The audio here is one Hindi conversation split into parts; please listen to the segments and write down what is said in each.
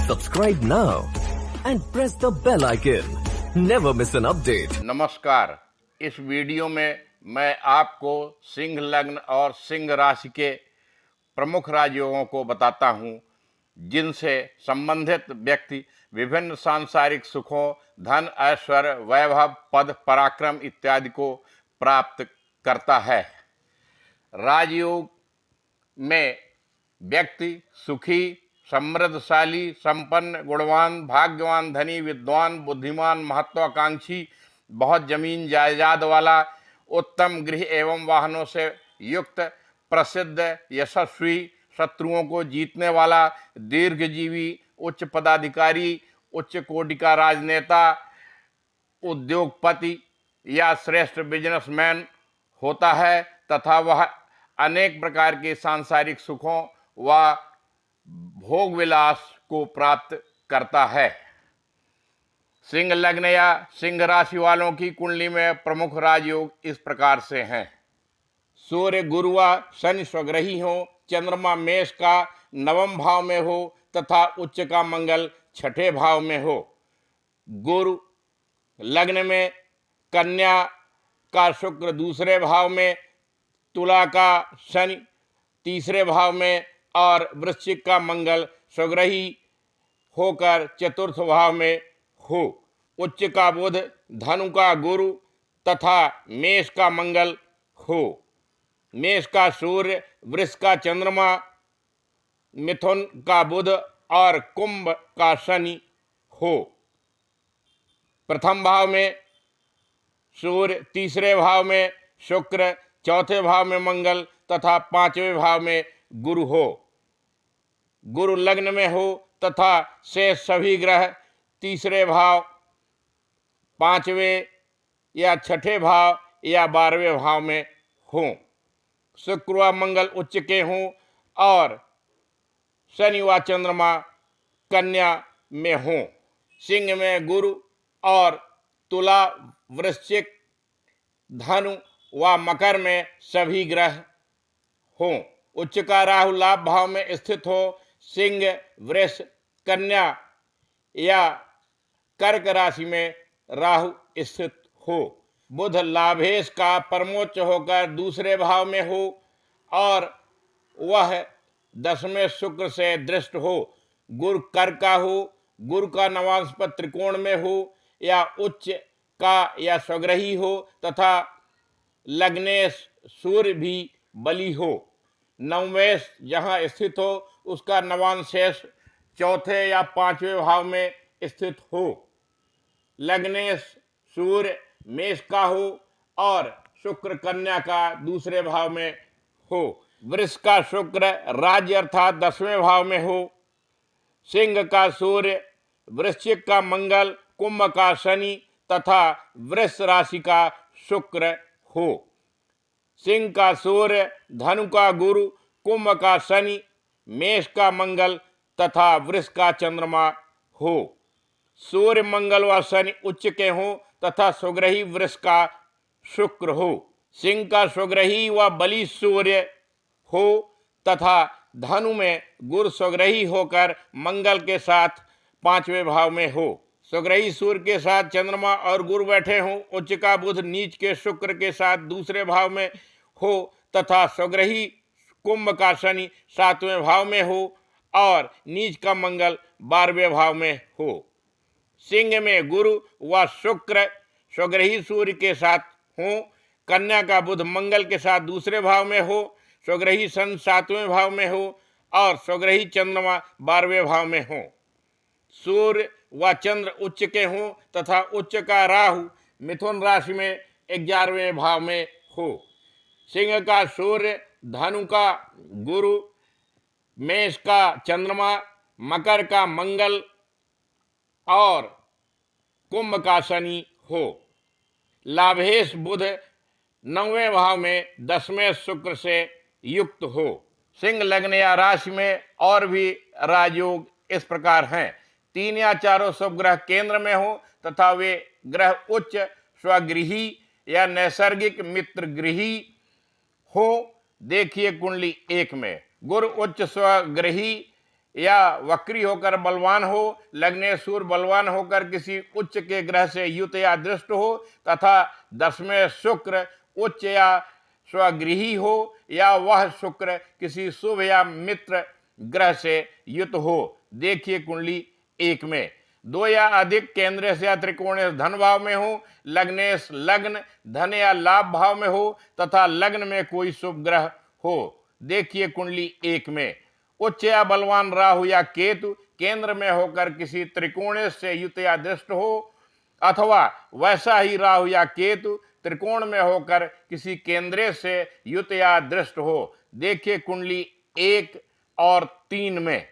Subscribe now and press the bell icon. Never miss an update. नमस्कार। इस वीडियो में मैं आपको सिंह लग्न और सिंह राशि के प्रमुख राजयोगों को बताता हूं, जिनसे संबंधित व्यक्ति विभिन्न सांसारिक सुखों, धन, ऐश्वर्य, वैभव, पद, पराक्रम इत्यादि को प्राप्त करता है। राजयोग में व्यक्ति सुखी, समृद्धशाली, संपन्न, गुणवान, भाग्यवान, धनी, विद्वान, बुद्धिमान, महत्वाकांक्षी, बहुत जमीन जायदाद वाला, उत्तम गृह एवं वाहनों से युक्त, प्रसिद्ध, यशस्वी, शत्रुओं को जीतने वाला, दीर्घजीवी, उच्च पदाधिकारी, उच्च कोटि का राजनेता, उद्योगपति या श्रेष्ठ बिजनेसमैन होता है तथा वह अनेक प्रकार के सांसारिक सुखों व भोग विलास को प्राप्त करता है। सिंह लग्न या सिंह राशि वालों की कुंडली में प्रमुख राजयोग इस प्रकार से हैं। सूर्य, गुरु व शनि स्वग्रही हो, चंद्रमा मेष का नवम भाव में हो तथा उच्च का मंगल छठे भाव में हो। गुरु लग्न में, कन्या का शुक्र दूसरे भाव में, तुला का शनि तीसरे भाव में और वृश्चिक का मंगल स्वग्रही होकर चतुर्थ भाव में हो। उच्च का बुध, धनु का गुरु तथा मेष का मंगल हो। मेष का सूर्य, वृष का चंद्रमा, मिथुन का बुध और कुंभ का शनि हो। प्रथम भाव में सूर्य, तीसरे भाव में शुक्र, चौथे भाव में मंगल तथा पांचवें भाव में गुरु हो। गुरु लग्न में हो तथा शेष सभी ग्रह तीसरे भाव, पांचवें या छठे भाव या 12वें भाव में हों। शुक्र व मंगल उच्च के हों और शनि व चंद्रमा कन्या में हों। सिंह में गुरु और तुला, वृश्चिक, धनु व मकर में सभी ग्रह हों। उच्च का राहु लाभ भाव में स्थित हो। सिंह, वृष, कन्या या कर्क राशि में राहु स्थित हो। बुध लाभेश का परमोच्च होकर दूसरे भाव में हो और वह 10वें शुक्र से दृष्ट हो। गुरु कर्क का हो, गुरु का नवांश पद त्रिकोण में हो या उच्च का या स्वग्रही हो तथा लग्नेश सूर्य भी बली हो। नवमेश जहाँ स्थित हो उसका नवांशेष चौथे या पांचवें भाव में स्थित हो। लग्नेश सूर्य मेष का हो और शुक्र कन्या का दूसरे भाव में हो। वृष का शुक्र राज्य अर्थात 10वें भाव में हो। सिंह का सूर्य, वृश्चिक का मंगल, कुंभ का शनि तथा वृष राशि का शुक्र हो। सिंह का सूर्य, धनु का गुरु, कुंभ का शनि, मेष का मंगल तथा वृष का चंद्रमा हो। सूर्य, मंगल व शनि उच्च के हों तथा स्वग्रही वृष का शुक्र हो। सिंह का स्वग्रही व बली सूर्य हो तथा धनु में गुरु स्वग्रही होकर मंगल के साथ पांचवें भाव में हो। स्वग्रही सूर्य के साथ चंद्रमा और गुरु बैठे हों। उच्च का बुध नीच के शुक्र के साथ दूसरे भाव में हो तथा स्वग्रही कुंभ का शनि 7वें भाव में हो और नीच का मंगल 12वें भाव में हो। सिंह में गुरु व शुक्र स्वग्रही सूर्य के साथ हो। कन्या का बुध मंगल के साथ दूसरे भाव में हो। स्वग्रही सन 7वें भाव में हो और स्वग्रही चंद्रमा 12वें भाव में हो। सूर्य व चंद्र उच्च के हों तथा उच्च का राहु मिथुन राशि में 11वें भाव में हो। सिंह का सूर्य, धनु का गुरु, मेष का चंद्रमा, मकर का मंगल और कुंभ का शनि हो। लाभेश बुध 9वें भाव में 10वें शुक्र से युक्त हो। सिंह लग्न या राशि में और भी राजयोग इस प्रकार हैं। 3 या चारों शुभ ग्रह केंद्र में हो तथा वे ग्रह उच्च स्वगृही या नैसर्गिक मित्र गृही हो। देखिए कुंडली 1 में गुरु उच्च स्वगृही या वक्री होकर बलवान हो, लग्नेश सूर्य बलवान होकर किसी उच्च के ग्रह से युत या दृष्ट हो, तथा 10वें शुक्र उच्च या स्वगृही हो, या वह शुक्र किसी शुभ या मित्र ग्रह से युत हो। देखिए कुंडली 1 में। 2 या अधिक केंद्र से या त्रिकोणीय धन भाव में हो, लग्नेश लग्न धन या लाभ भाव में हो, तथा लग्न में कोई शुभ ग्रह हो। देखिए कुंडली 1 में। उच्च या बलवान राहु या केतु केंद्र में होकर किसी त्रिकोण से युत या दृष्ट हो, अथवा वैसा ही राहु या केतु त्रिकोण में होकर किसी केंद्र से युत या दृष्ट हो। देखिए कुंडली 1 और 3 में।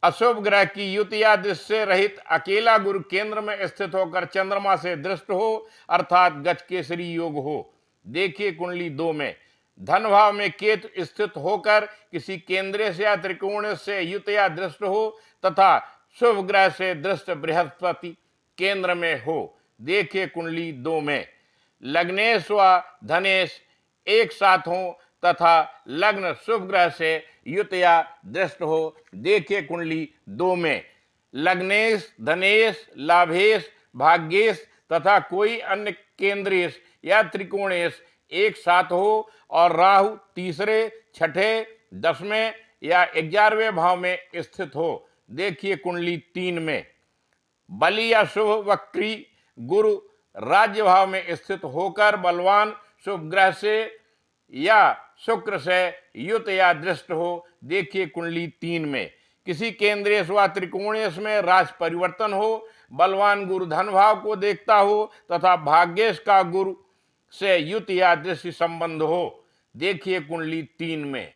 अशुभ ग्रह की युत या दृष्टि से रहित अकेला गुरु केंद्र में स्थित होकर चंद्रमा से दृष्ट हो, अर्थात गजकेसरी योग हो। देखिए कुंडली 2 में। धन भाव में केतु स्थित होकर किसी केंद्र से या त्रिकोण से युत या दृष्ट हो, तथा शुभ ग्रह से दृष्ट बृहस्पति केंद्र में हो। देखिए कुंडली 2 में। लग्नेश व धनेश एक साथ हो, तथा लग्न शुभ ग्रह से युत या दृष्ट हो। देखिए कुंडली 2 में। लग्नेश धनेश लाभेश भाग्येश तथा कोई अन्य केंद्रेश या त्रिकोणेश एक साथ हो, और राहु तीसरे छठे 10वें या 11वें भाव में स्थित हो। देखिए कुंडली 3 में। बली या शुभ वक्री गुरु राज्य भाव में स्थित होकर बलवान शुभ ग्रह से या शुक्र से युत या दृष्ट हो। देखिए कुंडली 3 में। किसी केंद्रीय व त्रिकोणीय में राशि परिवर्तन हो, बलवान गुरु धन भाव को देखता हो, तथा भाग्येश का गुरु से युत या दृष्टि संबंध हो। देखिए कुंडली 3 में।